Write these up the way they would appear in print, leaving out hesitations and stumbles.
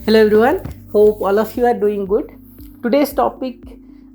Hello everyone, hope all of you are doing good. Today's topic,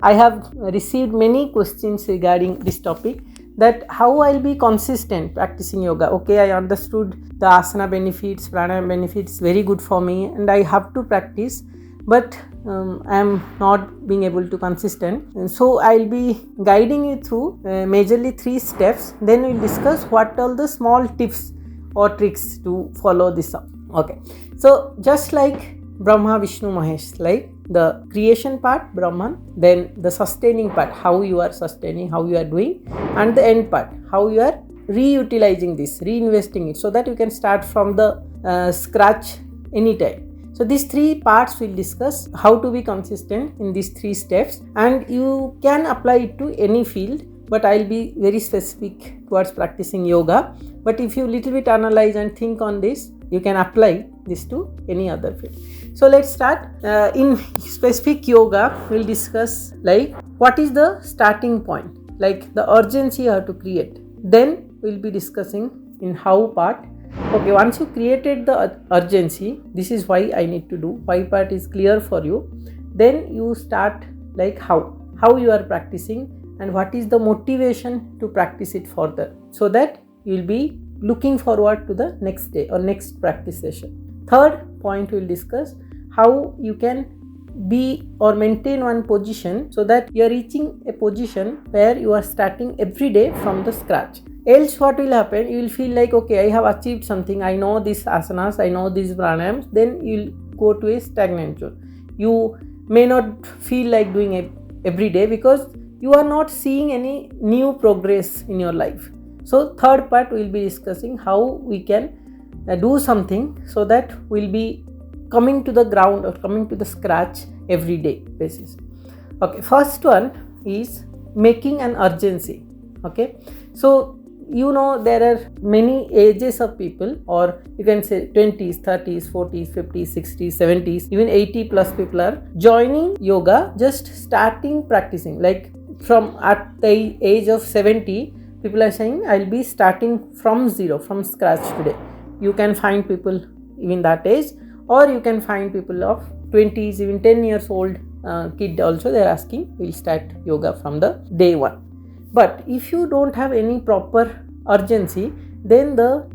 I have received many questions regarding this topic, that how I'll be consistent practicing yoga. Okay, I understood the asana benefits, pranayama benefits, very good for me, and I have to practice, but I am not being able to consistent. And so I'll be guiding you through majorly 3 steps. Then we'll discuss what all the small tips or tricks to follow this up. Okay, so just like Brahma, Vishnu, Mahesh, like the creation part, Brahman, then the sustaining part, how you are sustaining, how you are doing, and the end part, how you are reutilizing this, reinvesting it, so that you can start from the scratch anytime. So these 3 parts we'll discuss how to be consistent in these 3 steps, and you can apply it to any field, but I'll be very specific towards practicing yoga. But if you little bit analyze and think on this, you can apply this to any other field. So let's start. In specific yoga, we'll discuss like what is the starting point, like the urgency you have to create. Then we'll be discussing in how part. Okay, once you created the urgency, this is why I need to do. Why part is clear for you. Then you start like how you are practicing and what is the motivation to practice it further, so that you will be looking forward to the next day or next practice session. Third point, we will discuss how you can be or maintain one position so that you are reaching a position where you are starting every day from the scratch. Else what will happen, you will feel like, okay, I have achieved something, I know these asanas, I know these pranayams, then you will go to a stagnant zone. You may not feel like doing it every day because you are not seeing any new progress in your life. So third part, we will be discussing how we can do something so that we will be coming to the ground or coming to the scratch every day basis. Okay, first one is making an urgency. Okay, so you know there are many ages of people, or you can say 20s, 30s, 40s, 50s, 60s, 70s, even 80 plus people are joining yoga, just starting practicing. Like from at the age of 70, people are saying I'll be starting from zero, from scratch today. You can find people even that age, or you can find people of 20s, even 10 years old kid also, they're asking we'll start yoga from the day one. But if you don't have any proper urgency, then the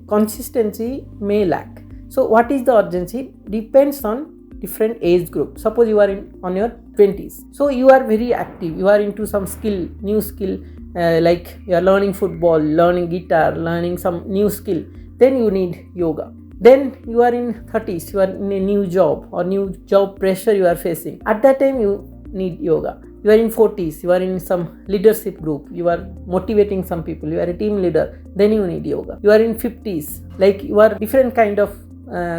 consistency may lack. So what is the urgency? Depends on different age group. Suppose you are on your 20s, so you are very active, you are into some skill, new skill, like you are learning football, learning guitar, learning some new skill, then you need yoga. Then you are in 30s, you are in a new job or new job pressure you are facing, at that time you need yoga. You are in 40s, you are in some leadership group, you are motivating some people, you are a team leader, then you need yoga. You are in 50s, like you are different kind of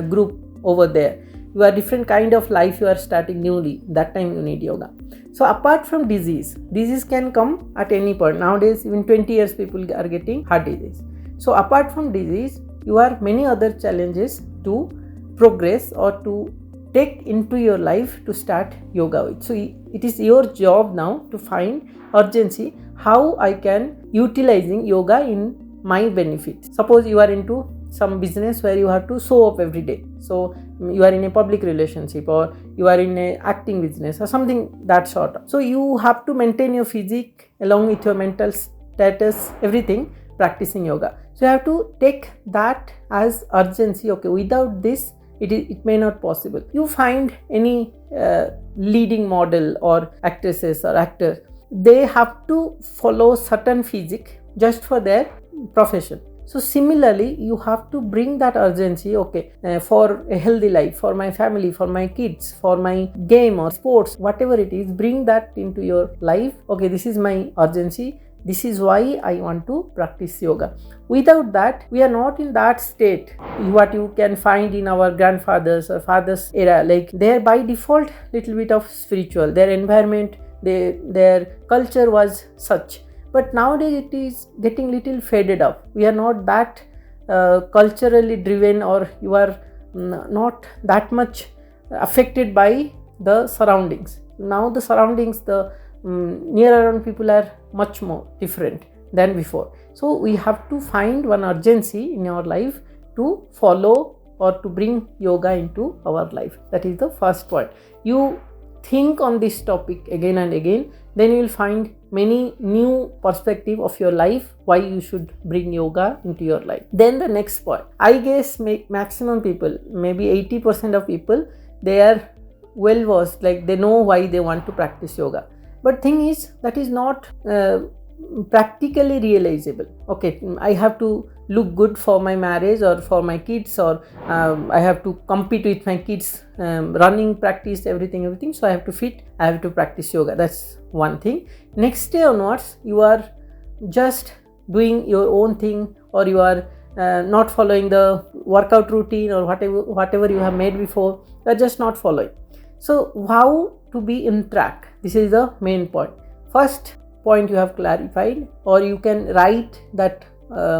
group over there, you are different kind of life you are starting newly, that time you need yoga. So apart from disease can come at any point. Nowadays even 20 years people are getting heart disease. So apart from disease, you have many other challenges to progress or to take into your life to start yoga with. So it is your job now to find urgency, how I can utilizing yoga in my benefit. Suppose you are into some business where you have to show up every day, so you are in a public relationship, or you are in a acting business or something that sort of. So you have to maintain your physique along with your mental status, everything, practicing yoga. So you have to take that as urgency. Okay, without this it may not possible. You find any leading model or actresses or actors, they have to follow certain physique just for their profession. So similarly, you have to bring that urgency, okay, for a healthy life, for my family, for my kids, for my game or sports, whatever it is, bring that into your life. Okay, this is my urgency. This is why I want to practice yoga. Without that, we are not in that state. What you can find in our grandfathers or fathers era, like they are by default little bit of spiritual. Their environment, their culture was such. But nowadays it is getting little faded up. We are not that culturally driven, or you are not that much affected by the surroundings. Now the surroundings, the near around people are much more different than before. So we have to find one urgency in our life to follow or to bring yoga into our life. That is the first point. You think on this topic again and again, then you will find many new perspective of your life, why you should bring yoga into your life. Then the next point, I guess maximum people, maybe 80% of people, they are well versed, like they know why they want to practice yoga. But thing is, that is not practically realizable. Okay, I have to look good for my marriage or for my kids, or I have to compete with my kids, running, practice, everything, so I have to fit, I have to practice yoga. That's one thing. Next day onwards, you are just doing your own thing, or you are not following the workout routine or whatever you have made before, you are just not following. So how to be in track? This is the main point. First point you have clarified, or you can write that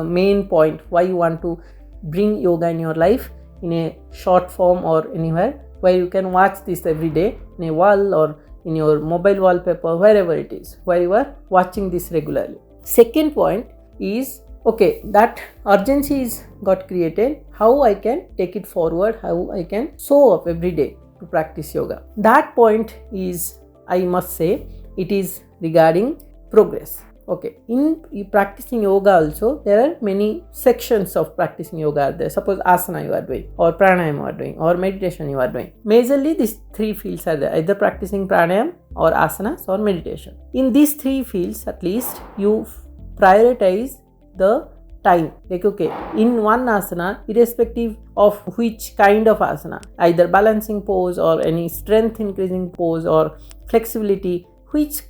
main point why you want to bring yoga in your life in a short form or anywhere where you can watch this every day, in a wall or in your mobile wallpaper, wherever it is, where you are watching this regularly. Second point is, okay, that urgency is got created, how I can take it forward, how I can show up every day to practice yoga. That point is, I must say, it is regarding progress. Okay, in practicing yoga also, there are many sections of practicing yoga are there. Suppose asana you are doing, or pranayama you are doing, or meditation you are doing. Majorly these three fields are there, either practicing pranayama or asanas or meditation. In these three fields, at least you prioritize the time. Like, okay, in one asana, irrespective of which kind of asana, either balancing pose or any strength increasing pose or flexibility, which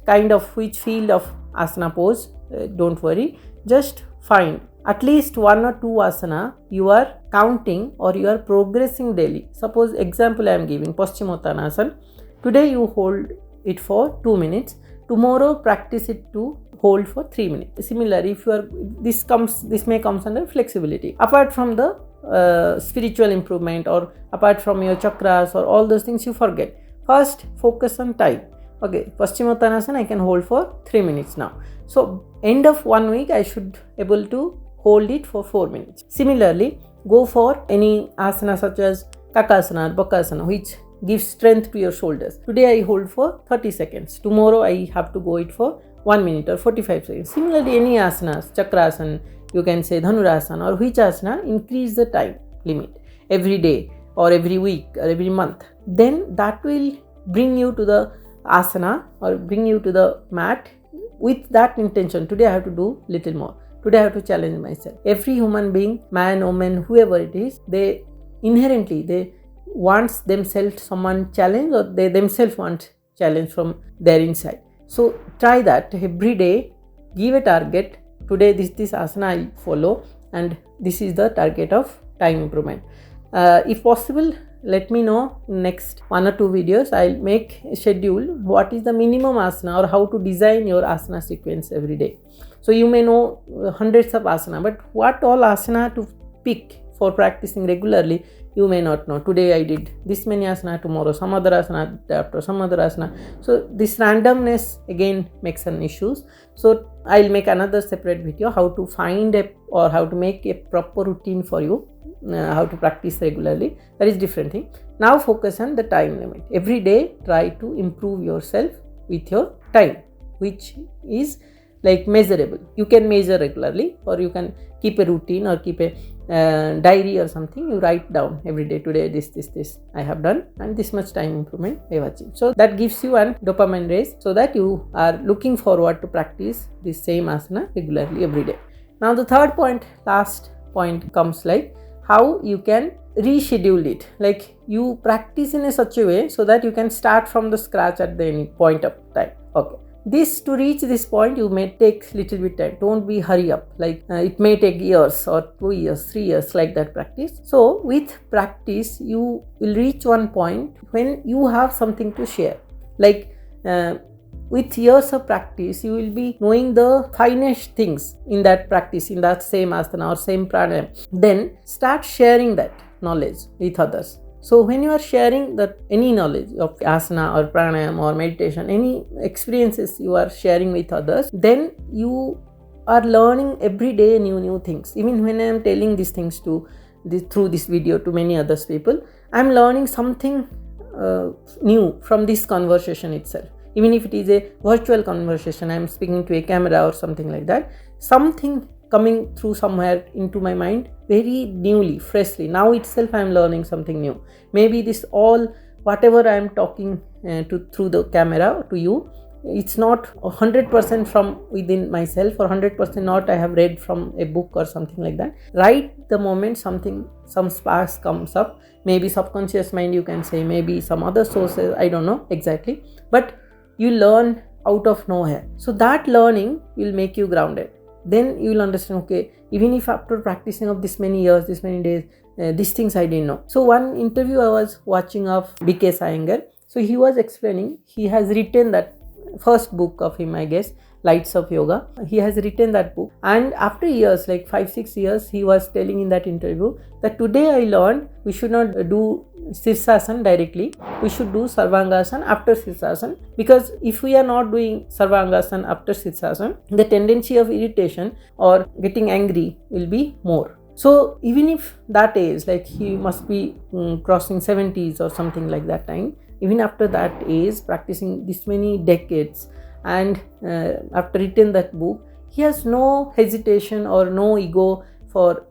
field of asana pose, don't worry, just find at least one or two asana you are counting or you are progressing daily. Suppose example I am giving, Paschimottanasana. Today you hold it for 2 minutes, tomorrow practice it to hold for 3 minutes. Similarly, if you are, this may comes under flexibility. Apart from the spiritual improvement, or apart from your chakras or all those things, you forget. First focus on time. Okay, Paschimottanasana I can hold for 3 minutes now. So end of 1 week I should able to hold it for 4 minutes. Similarly, go for any asana such as Kakasana or Bakasana, which gives strength to your shoulders. Today I hold for 30 seconds. Tomorrow I have to go it for 1 minute or 45 seconds. Similarly, any asanas, Chakrasana, you can say Dhanurasana or which asana, increase the time limit every day or every week or every month. Then that will bring you to the asana or bring you to the mat with that intention. Today I have to do little more. Today I have to challenge myself. Every human being, man, woman, whoever it is, they inherently, they want themselves someone challenge, or they themselves want challenge from their inside. So try that every day. Give a target. Today this asana I will follow, and this is the target of time improvement. If possible, let me know in next 1 or 2 videos. I'll make a schedule what is the minimum asana or how to design your asana sequence every day. So you may know hundreds of asana, but what all asana to pick for practicing regularly, you may not know. Today I did this many asana, tomorrow some other asana, after some other asana. So this randomness again makes an issues. So I'll make another separate video how to find or how to make a proper routine for you. How to practice regularly, that is different thing. Now focus on the time limit. Every day try to improve yourself with your time, which is like measurable. You can measure regularly, or you can keep a routine or keep a diary or something. You write down every day, today this I have done, and this much time improvement I have achieved. So that gives you an dopamine raise, so that you are looking forward to practice this same asana regularly every day. Now the third point, last point, comes like how you can reschedule it. Like you practice in a such a way so that you can start from the scratch at any point of time. Okay, this, to reach this point, you may take little bit time. Don't be hurry up, like it may take years or 2 years, 3 years, like that practice. So with practice you will reach one point when you have something to share. Like with years of practice, you will be knowing the finest things in that practice, in that same asana or same pranayama. Then start sharing that knowledge with others. So when you are sharing that any knowledge of asana or pranayama or meditation, any experiences you are sharing with others, then you are learning every day new things. Even when I am telling these things to through this video to many other people. I'm learning something new from this conversation itself. Even if it is a virtual conversation, I'm speaking to a camera or something like that, something coming through somewhere into my mind very newly, freshly. Now itself I'm learning something new. Maybe this all whatever I'm talking through the camera to you, it's not 100% from within myself, or 100% not I have read from a book or something like that. Right the moment some sparks comes up, maybe subconscious mind you can say, maybe some other sources, I don't know exactly, but you learn out of nowhere. So that learning will make you grounded. Then you will understand, okay, even if after practicing of this many years, this many days, these things I didn't know. So one interview I was watching of B.K. Iyengar, so he was explaining, he has written that first book of him, I guess, Lights of Yoga. He has written that book, and after years, like 5-6 years, he was telling in that interview that today I learned we should not do Sirsasana directly, we should do Sarvangasana after Sirsasana, because if we are not doing Sarvangasana after Sirsasana, the tendency of irritation or getting angry will be more. So even if that age, like he must be crossing 70s or something like that time, even after that age, practicing this many decades, and after written that book, he has no hesitation or no ego for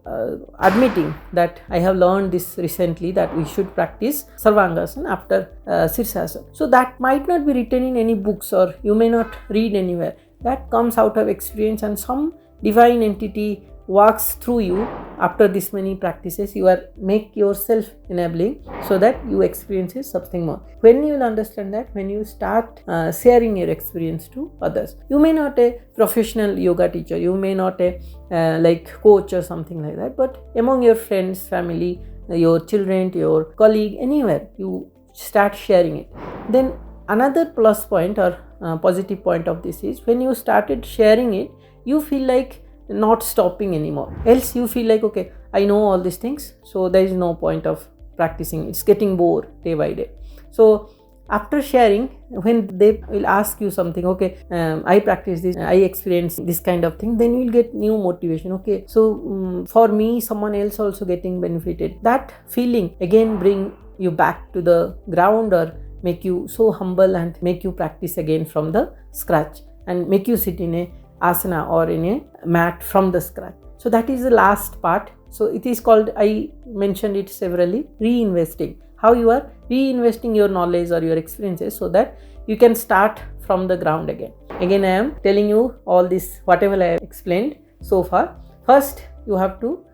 admitting that I have learned this recently, that we should practice Sarvangasana after Sirsasana. So that might not be written in any books, or you may not read anywhere. That comes out of experience, and some divine entity walks through you after this many practices. You are make yourself enabling so that you experience something more. When you will understand that, when you start sharing your experience to others, you may not a professional yoga teacher, you may not a like coach or something like that, but among your friends, family, your children, your colleague, anywhere you start sharing it. Then another plus point or positive point of this is, when you started sharing it, you feel like not stopping anymore. Else you feel like, okay, I know all these things, so there is no point of practicing. It's getting bored day by day. So after sharing, when they will ask you something, okay, I practice this, I experience this kind of thing, then you will get new motivation. Okay, so for me, someone else also getting benefited. That feeling again bring you back to the ground, or make you so humble and make you practice again from the scratch, and make you sit in a asana or in a mat from the scratch. So that is the last part. So it is called, I mentioned it severally, reinvesting. How you are reinvesting your knowledge or your experiences so that you can start from the ground again. Again, I am telling you all this, whatever I have explained so far. First, you have to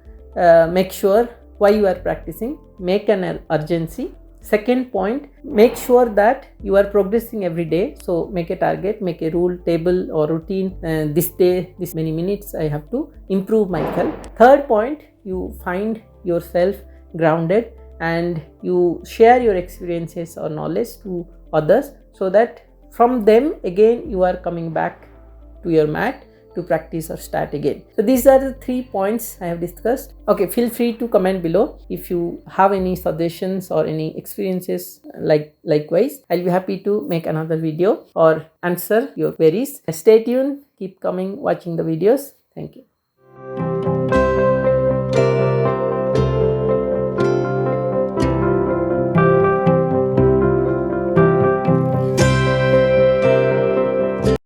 make sure why you are practicing, make an urgency. Second point, make sure that you are progressing every day. So make a target, make a rule, table or routine. This day, this many minutes, I have to improve myself. Third point, you find yourself grounded and you share your experiences or knowledge to others, so that from them again you are coming back to your mat to practice or start again. So these are the 3 points I have discussed. Okay, feel free to comment below if you have any suggestions or any experiences. Likewise, I'll be happy to make another video or answer your queries. Stay tuned, keep coming, watching the videos. Thank you.